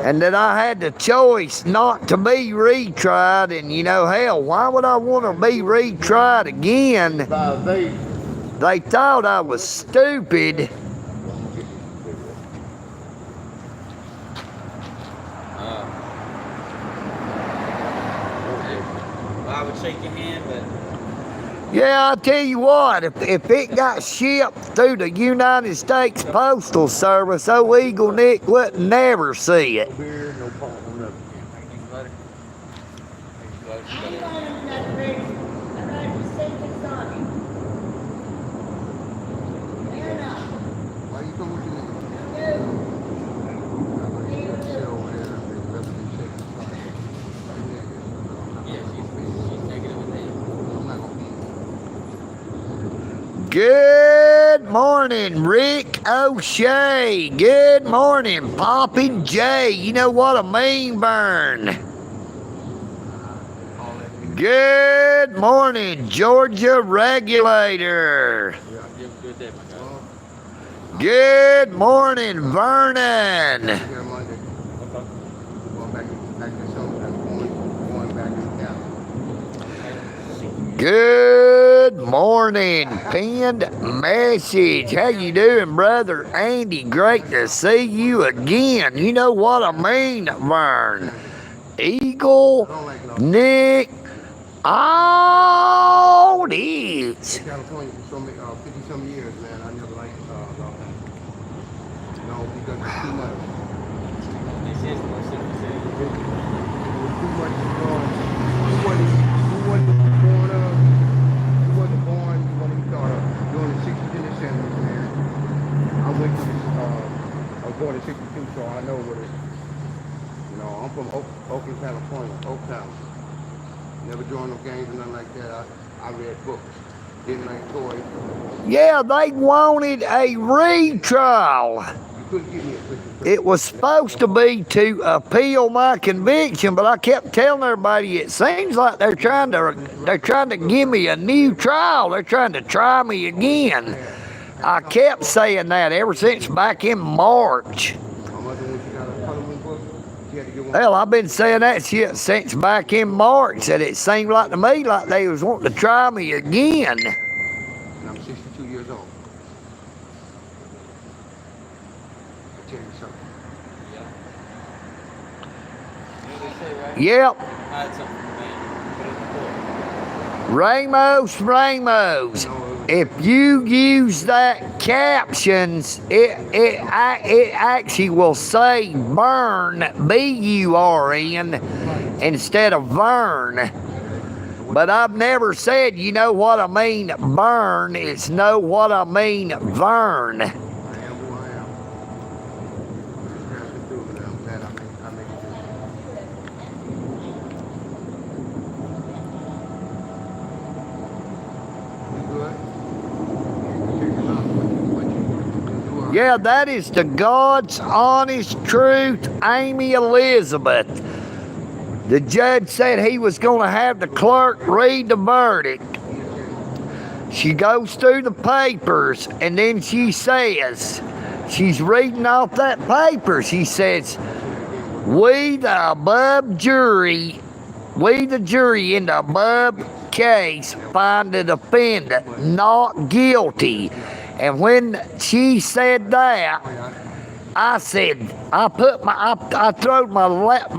and that I had the choice not to be retried. And you know, hell, why would I want to be retried again? They thought I was stupid. I would shake your hand, but Yeah, I'll tell you what, if it got shipped through the United States Postal Service, old EagleNick wouldn't never see it. Why you come with your Good morning, Rick O'Shea. Good morning, Poppin' J. You know what I mean, Vern? Good morning, Georgia Regulator. Good morning, Vernon. Monday. Going back to show them going back in the Good morning, pinned message. How you doing, brother Andy? Great to see you again. You know what I mean, Vern. EagleNick, Audit. California for 50-some years, man. I never liked no, because it's too much. This is more simple. Too much he wasn't born when he started during the 60s and the 70s, man. I went to this, I was born in 62, so I know what it, you know, I'm from Oakland, California, Oaktown. Never joined no games or nothing like that. I read books, didn't like toys. Yeah, they wanted a retrial. You couldn't give me a Christmas present. It was supposed to be to appeal my conviction, but I kept telling everybody it seems like they're trying to give me a new trial. They're trying to try me again. I kept saying that ever since back in March. My mother, when she got a coloring book, she had to get one. Hell, I've been saying that shit since back in March, that it seemed like to me like they was wanting to try me again. And I'm 62 years old. I'll tell you something. You know what they say, right? Yep. Hide something from me. Put it in the book. Ramos. If you use that captions, it actually will say burn, B-U-R-N, instead of Vern. But I've never said, you know what I mean, burn. It's know what I mean, Vern. I am who I am. Just passing through, and I'm glad I make it through. You good? Yeah, that is the God's honest truth, Amy Elizabeth. The judge said he was going to have the clerk read the verdict. She goes through the papers, and then she says, she's reading off that paper. She says, we the jury in the above case find the defendant not guilty. And when she said that, I said, I throwed my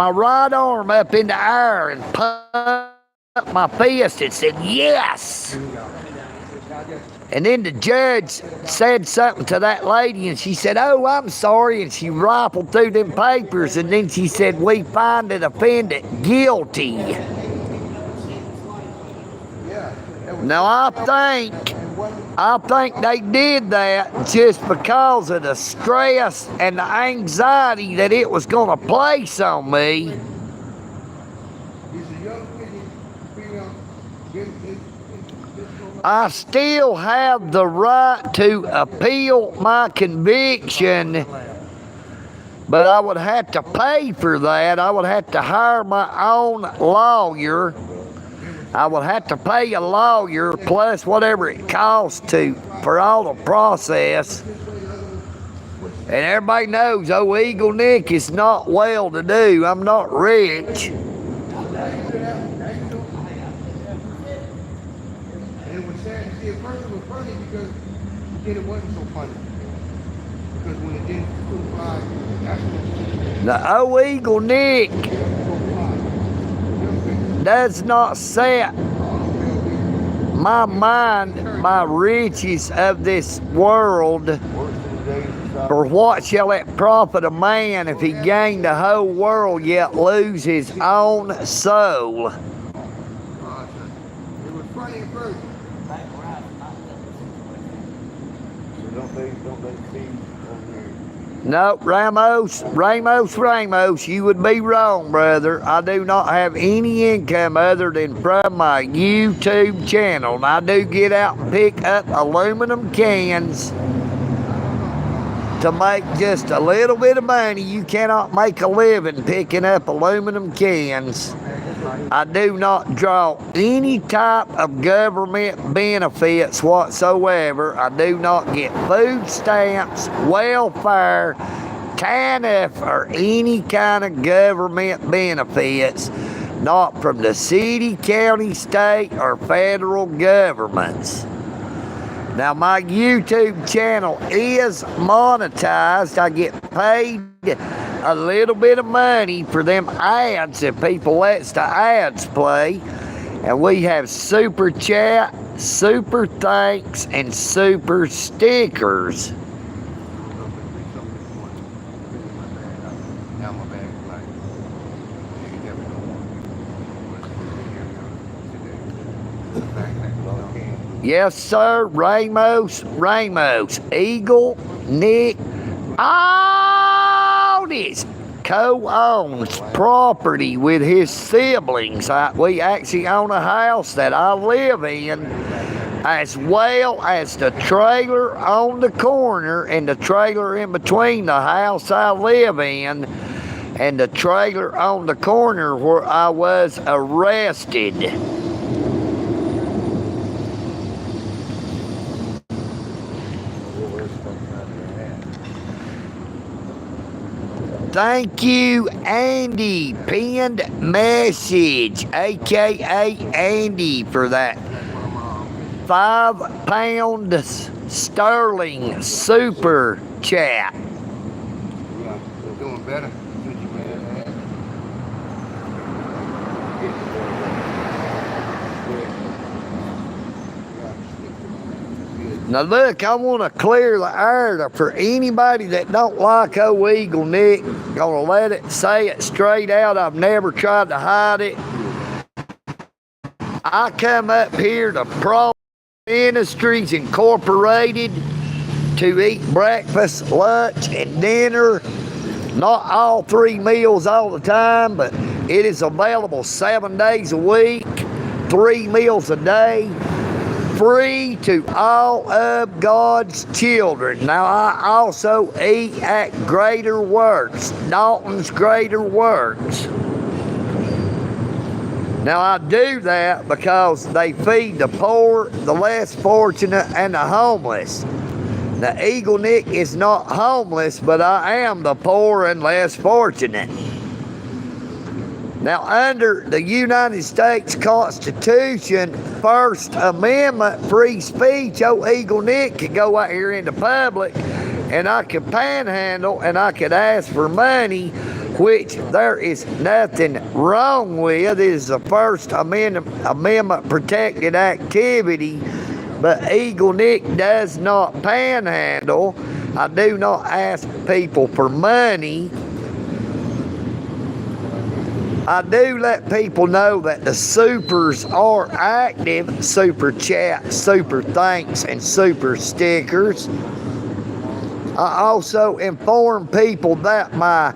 right arm up in the air and pumped my fist and said, yes. And then the judge said something to that lady, and she said, oh, I'm sorry. And she rifled through them papers, and then she said, we find the defendant guilty. Now, I think they did that just because of the stress and the anxiety that it was going to place on me. I still have the right to appeal my conviction, but I would have to pay for that. I would have to hire my own lawyer. I would have to pay a lawyer plus whatever it costs for all the process. And everybody knows, EagleNick is not well to do. I'm not rich. And it was sad to see at first it was funny because then it wasn't so funny. Because when it didn't fly, that's when The EagleNick does not set my mind, my riches of this world. For what shall it profit a man if he gain the whole world yet lose his own soul? it was funny at first. Don't they see over there? No, Ramos, you would be wrong, brother. I do not have any income other than from my YouTube channel. And I do get out and pick up aluminum cans to make just a little bit of money. You cannot make a living picking up aluminum cans. I do not draw any type of government benefits whatsoever. I do not get food stamps, welfare, TANF, or any kind of government benefits. not from the city, county, state, or federal governments. Now, my YouTube channel is monetized. I get paid a little bit of money for them ads if people lets the ads play. And we have super chat, super thanks, and super stickers. Yes, sir. Ramos, EagleNick, Audit co-owns property with his siblings. We actually own a house that I live in, as well as the trailer on the corner and the trailer in between the house I live in and the trailer on the corner where I was arrested. Thank you, Andy. Pinned message, aka Andy, for that £5 sterling super chat. We're doing better. Now look, I want to clear the air for anybody that don't like old EagleNick. Gonna let it say it straight out. I've never tried to hide it. I come up here to Pro Industries Incorporated to eat breakfast, lunch, and dinner. Not all 3 meals all the time, but it is available 7 days a week, 3 meals a day. Free to all of God's children. Now, I also eat at Greater Works, Dalton's Greater Works. Now, I do that because they feed the poor, the less fortunate, and the homeless. Now, EagleNick is not homeless, but I am the poor and less fortunate. Now, under the United States Constitution, First Amendment, free speech, old EagleNick could go out here into public and I could panhandle and I could ask for money, which there is nothing wrong with. It is a First Amendment protected activity, but EagleNick does not panhandle. I do not ask people for money. I do let people know that the supers are active, super chat, super thanks, and super stickers. I also inform people that my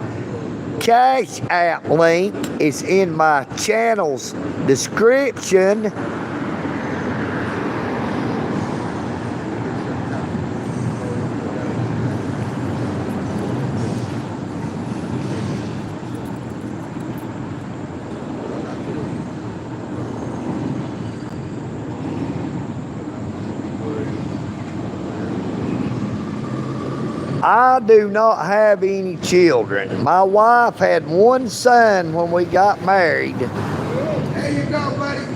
Cash App link is in my channel's description. I do not have any children. My wife had 1 son when we got married. There you go, buddy.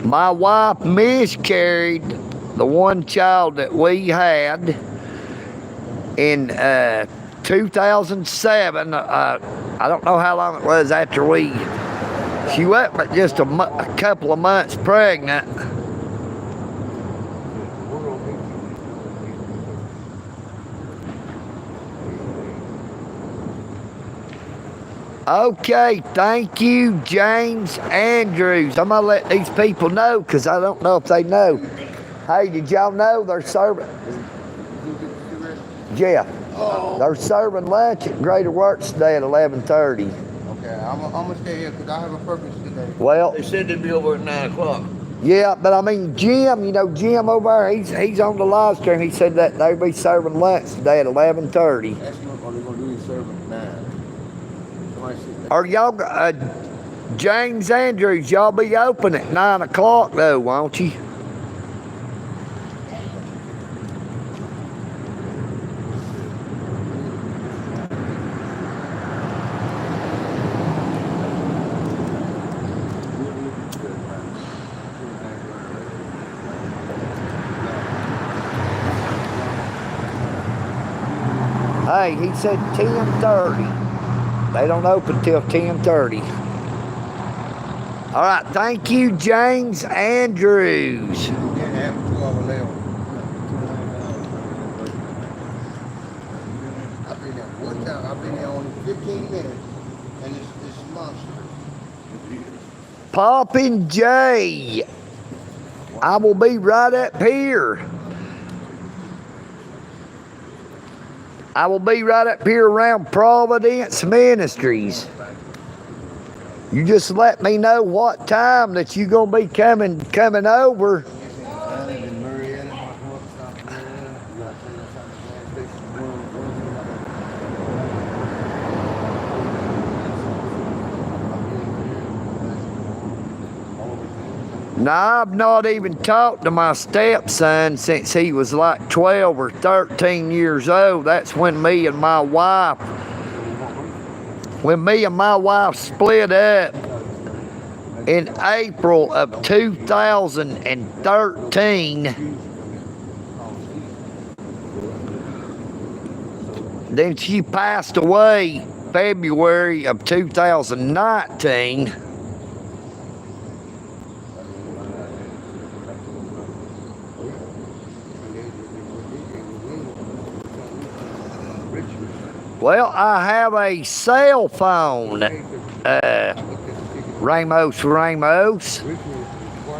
My wife miscarried the 1 child that we had in 2007. I don't know how long it was after she went but just a couple of months pregnant. Okay, thank you, James Andrews. I'm going to let these people know because I don't know if they know. Hey, did y'all know they're serving? Yeah. Oh. They're serving lunch at Greater Works today at 11:30. Okay, I'm gonna stay here because I have a purpose today. Well, They said they'd be over at 9 o'clock. yeah, but I mean, Jim, Jim over there, he's on the live stream. He said that they'll be serving lunch today at 11:30. That's what they're gonna do is serve at 9. Somebody sit there. Are y'all, James Andrews, y'all be open at 9 o'clock though, won't you? day. He said 10:30. They don't open till 10:30. All right, thank you, James Andrews. Yeah, have 2 hours left. I've been there one time. I've been there only 15 minutes, and it's a monster. Poppin' J. I will be right up here. I will be right up here around Providence Ministries. You just let me know what time that you gonna be coming over. Now, I've not even talked to my stepson since he was like 12 or 13 years old. That's when me and my wife split up in April of 2013. Then she passed away February of 2019. Well, I have a cell phone, Ramos.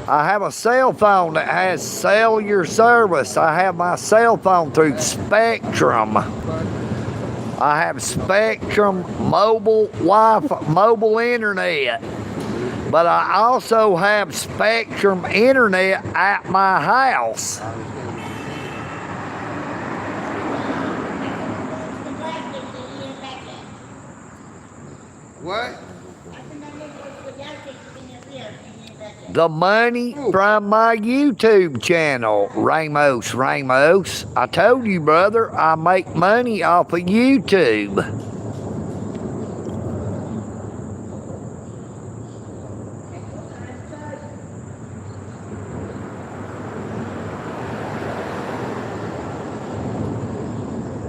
I have a cell phone that has cellular service. I have my cell phone through Spectrum. I have Spectrum mobile Wi-Fi, mobile internet. But I also have Spectrum internet at my house. What? The money from my YouTube channel, Ramos. I told you, brother, I make money off of YouTube.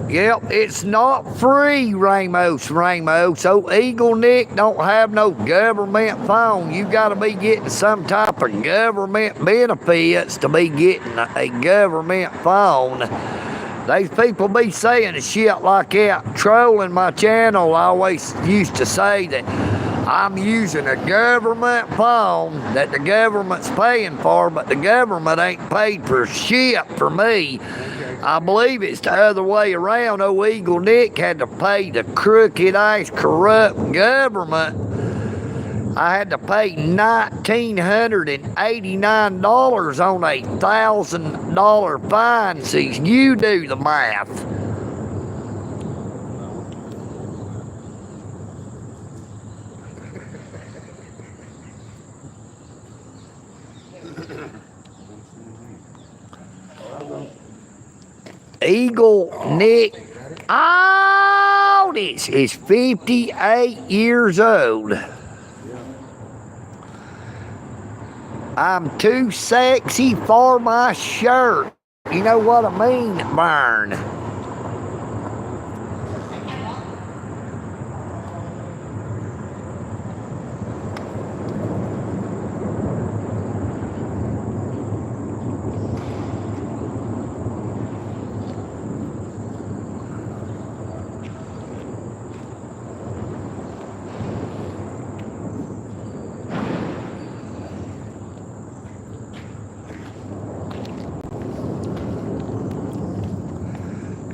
Yep, it's not free, Ramos. Oh, EagleNick don't have no government phone. You gotta be getting some type of government benefits to be getting a government phone. These people be saying shit like that, trolling my channel. I always used to say that I'm using a government phone that the government's paying for, but the government ain't paid for shit for me. I believe it's the other way around. Oh, EagleNick had to pay the crooked-ass, corrupt government. I had to pay $1,989 on a $1,000 fine. See, you do the math. EagleNick Audit is 58 years old. I'm too sexy for my shirt. You know what I mean, Burn?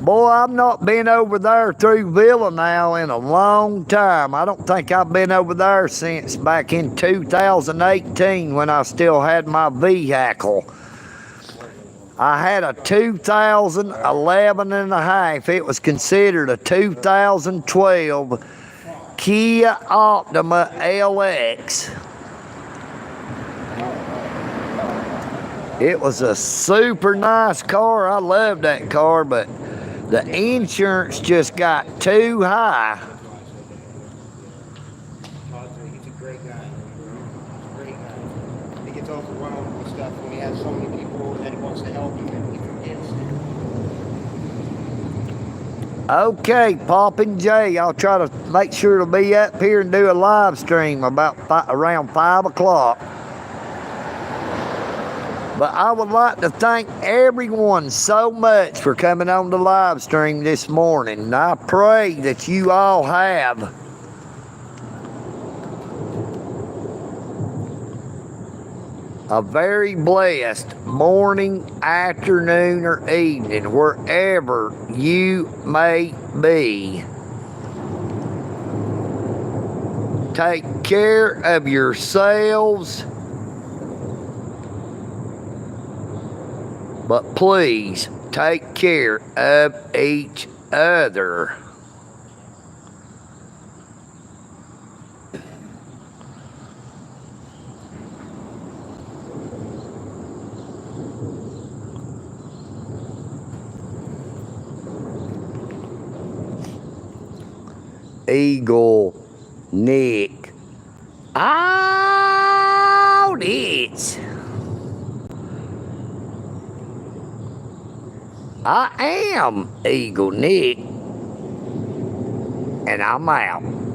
Boy, I've not been over there through Villa now in a long time. I don't think I've been over there since back in 2018 when I still had my vehicle. I had a 2011 and a half. It was considered a 2012 Kia Optima LX. It was a super nice car. I loved that car, but the insurance just got too high. He's a great guy. Great guy. He gets overwhelmed with stuff when he has so many people that he wants to help him and he forgets. Okay, Pop and Jay, I'll try to make sure to be up here and do a live stream about around 5 o'clock. But I would like to thank everyone so much for coming on the live stream this morning. And I pray that you all have a very blessed morning, afternoon, or evening, wherever you may be. Take care of yourselves, but please take care of each other. EagleNick Audit. I am EagleNick, and I'm out.